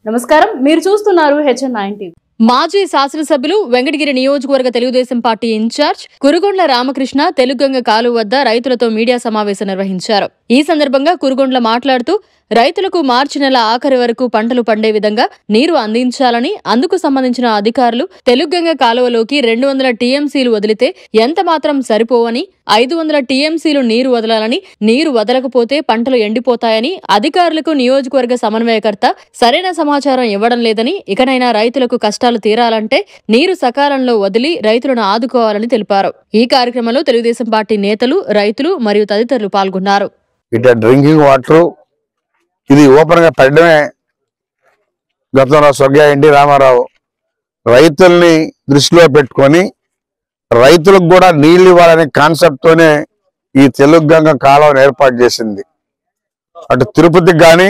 నమస్కారం, మీరు చూస్తున్నారు HN9 టీవీ. మాజీ శాసనసభ్యులు వెంకటగిరి నియోజకవర్గ తెలుగుదేశం పార్టీ ఇన్ఛార్జ్ కురుగొండ్ల రామకృష్ణ తెలుగంగ కాలువ వద్ద రైతులతో మీడియా సమావేశం నిర్వహించారు. ఈ సందర్భంగా కురుగొండ్ల మాట్లాడుతూ రైతులకు మార్చి నెల ఆఖరి వరకు పంటలు పండే విధంగా నీరు అందించాలని, అందుకు సంబంధించిన అధికారులు తెలుగంగ కాలువలోకి 200 టీఎంసీలు వదిలితే ఎంత మాత్రం సరిపోవని, 500 టీఎంసీలు నీరు వదలాలని, నీరు వదలకపోతే పంటలు ఎండిపోతాయని, అధికారులకు నియోజకవర్గ సమన్వయకర్త సరైన సమాచారం ఇవ్వడం లేదని, ఇకనైనా రైతులకు కష్టాలు తీరాలంటే నీరు సకాలంలో వదిలి రైతులను ఆదుకోవాలని తెలిపారు. ఈ కార్యక్రమంలో తెలుగుదేశం పార్టీ నేతలు, రైతులు మరియు తదితరులు పాల్గొన్నారు. డ్రింకింగ్ వాటర్ ఇది ఓపెన్ గా పెట్టడమే గతంలో స్వర్గీయ ఎన్టీ రామారావు రైతుల్ని దృష్టిలో పెట్టుకొని రైతులకు కూడా నీళ్లు ఇవ్వాలనే కాన్సెప్ట్ తోనే ఈ తెలుగంగ కాలువను ఏర్పాటు చేసింది. అటు తిరుపతికి కానీ,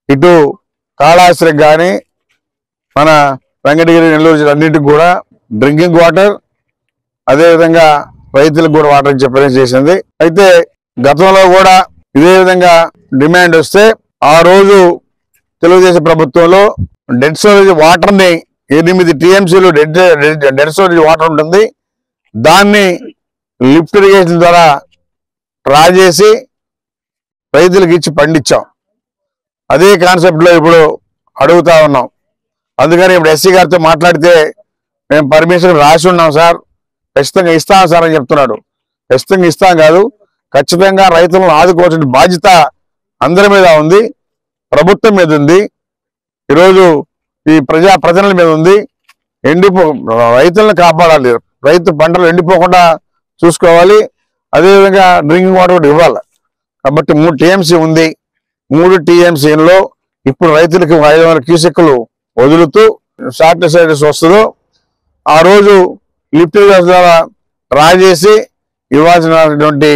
ఇటు కాళహస్తికి కానీ, మన వెంకటగిరి, నెల్లూరు అన్నిటికి కూడా డ్రింకింగ్ వాటర్, అదేవిధంగా రైతులకు కూడా వాటర్ ఇచ్చే ప్రయత్నం చేసింది. అయితే గతంలో కూడా ఇదే విధంగా డిమాండ్ వస్తే ఆ రోజు తెలుగుదేశం ప్రభుత్వంలో డెడ్ స్టోరేజ్ వాటర్ ని 8 టీఎంసీలు డెడ్ స్టోరేజ్ వాటర్ ఉంటుంది, దాన్ని లిఫ్ట్ ఇరిగేషన్ ద్వారా డ్రా చేసి రైతులకు ఇచ్చి పండించాం. అదే కాన్సెప్ట్ లో ఇప్పుడు అడుగుతా ఉన్నాం. అందుకని ఇప్పుడు ఎస్సీ గారితో మాట్లాడితే మేము పర్మిషన్ రాసి ఉన్నాం సార్, ఖచ్చితంగా ఇస్తాం సార్ అని చెప్తున్నాడు. ఖచ్చితంగా ఇస్తాం కాదు, ఖచ్చితంగా రైతులను ఆదుకోవాల్సిన బాధ్యత అందరి మీద ఉంది, ప్రభుత్వం మీద ఉంది, ఈరోజు ఈ ప్రజల మీద ఉంది. రైతులను కాపాడాలి, రైతు పంటలు ఎండిపోకుండా చూసుకోవాలి, అదేవిధంగా డ్రింకింగ్ వాటర్ కూడా ఇవ్వాలి. కాబట్టి 3 టీఎంసీ ఉంది. 3 టీఎంసీలో ఇప్పుడు రైతులకు 500 క్యూసెక్కులు వదులుతూ షార్ట్ సర్వీస్ వస్తుందో ఆ రోజు లిఫ్ట్ ద్వారా డ్రా చేసి ఇవ్వాల్సినటువంటి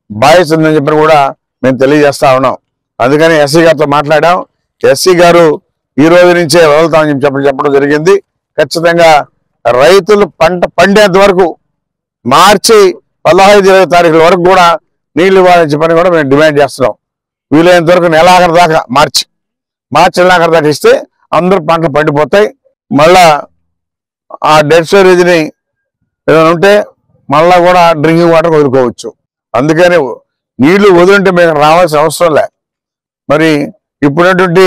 బాధ్యత ఉందని చెప్పి కూడా మేము తెలియజేస్తా ఉన్నాం. అందుకని ఎస్సీ గారితో మాట్లాడాం. ఎస్సీ గారు ఈ రోజు నుంచే వదులుతామని చెప్పడం జరిగింది. ఖచ్చితంగా రైతులు పంట పండేంత వరకు మార్చి 15-20 తారీఖుల వరకు కూడా నీళ్లు ఇవ్వాలని చెప్పని కూడా మేము డిమాండ్ చేస్తున్నాం. వీలైనంత వరకు నెలాఖరు దాకా మార్చి నెలాఖరు దాకా ఇస్తే అందరూ పంటలు పండిపోతాయి. మళ్ళా ఆ డెడ్ స్టోరేజ్ని ఏదైనా ఉంటే మళ్ళా కూడా డ్రింకింగ్ వాటర్ వదులుకోవచ్చు. అందుకని నీళ్లు వదిలింటే మేము రావాల్సిన అవసరం లే. మరి ఇప్పుడున్నటువంటి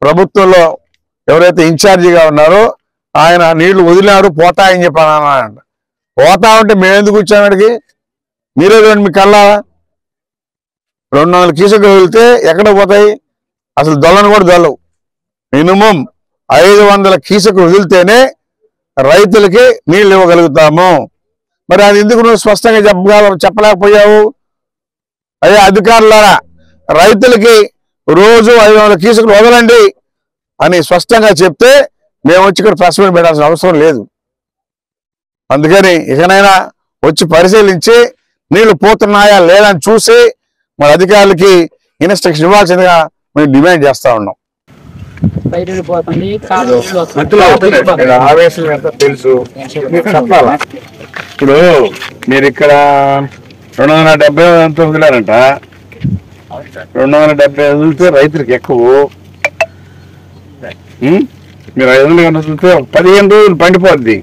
ప్రభుత్వంలో ఎవరైతే ఇన్ఛార్జిగా ఉన్నారో ఆయన నీళ్లు వదిలినారు పోతాయని చెప్పానంట. పోతా ఉంటే మేము ఎందుకు వచ్చాము అడిగి? మీరే చూడండి, మీ కల్లా 200 క్యూసెక్కులు వదిలితే ఎక్కడ పోతాయి? అసలు దొల్లని కూడా దొల్లవు. మినిమం 500 క్యూసెక్కులు వదిలితేనే రైతులకి నీళ్లు ఇవ్వగలుగుతాము. మరి అది ఎందుకు నువ్వు స్పష్టంగా చెప్పలేకపోయావు? అదే అధికారులారా, రైతులకి రోజు 500 క్యూసెక్కులు వదలండి అని స్పష్టంగా చెప్తే మేము వచ్చి ఇక్కడ ప్రెస్ మీట్ పెట్టాల్సిన అవసరం లేదు. అందుకని ఇకనైనా వచ్చి పరిశీలించి నీళ్లు పోతున్నాయా లేదా అని చూసి మన అధికారులకి ఇన్స్ట్రక్షన్ ఇవ్వాల్సిందిగా మేము డిమాండ్ చేస్తా ఉన్నాం. ఆవేశం ఎంత తెలుసు చెప్పాలా? ఇప్పుడు మీరు ఇక్కడ 270 అంతా వదిలారంట. 270 వదిలితే రైతులకు ఎక్కువ. మీరు 500 వదిలితే 15 రోజులు పండిపోద్ది.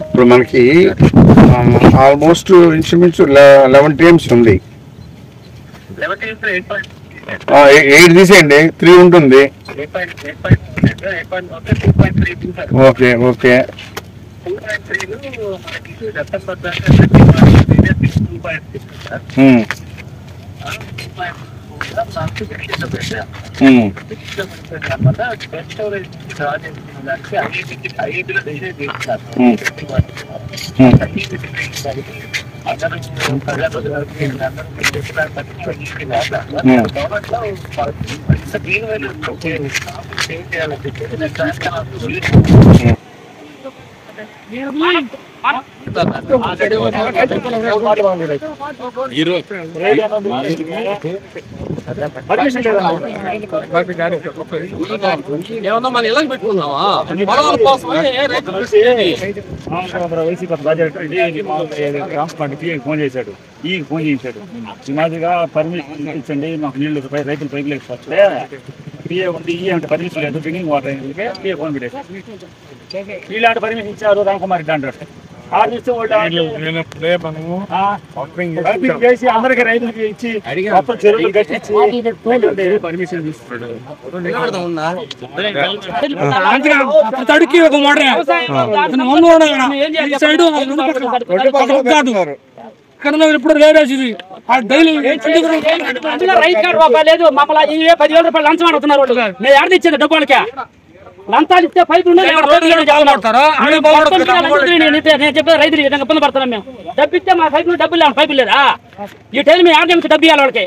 ఇప్పుడు మనకి ఆల్మోస్ట్ ఇంచుమించు 11 టీమ్స్ ఉంది. 8 తీసేయండి, 3 ఉంటుంది. Okay okay. ఏమన్నా మన ఇళ్ళకి పెట్టుకుందామా ఫోన్ చేశాడు ఫోన్ చేశాడు సుమారుగా పర్మిషన్ ఇచ్చండి మాకు నీళ్లు రైతులు పైకి లేకపోతే పిఏ ఉంది అంటే పర్మిషన్ లేదు డ్రింకింగ్ వాటర్ పిఏ ఫోన్ పెట్టేసి ఇలాంటి పర్మిషన్ ఇచ్చారు రామకుమార్ రెడ్డి అంటారు చేసి అందరికి రైతులకి ఇచ్చి చెరువులు కట్టించి పర్మిషన్ తడికి ఒక మోడల్ ఇప్పుడు లేడేసింది రైతు కార్డు లేదు మమ్మల్ని 10,000 రూపాయలు లంచం అడుగుతున్నారు వాళ్ళు. నేను ఎవరిని ఇచ్చేది డబ్బు వాళ్ళకి లంచాలు ఇస్తే పైపులు నేను చెప్పే రైతులు ఇబ్బంది పడుతున్నాం మేము. డబ్బు ఇస్తే మా పైపులు డబ్బులు లేవు పైపులు లేదా ఈ టైం మేము ఎవరి నుంచి డబ్బు ఇవ్వాలి వాళ్ళకి.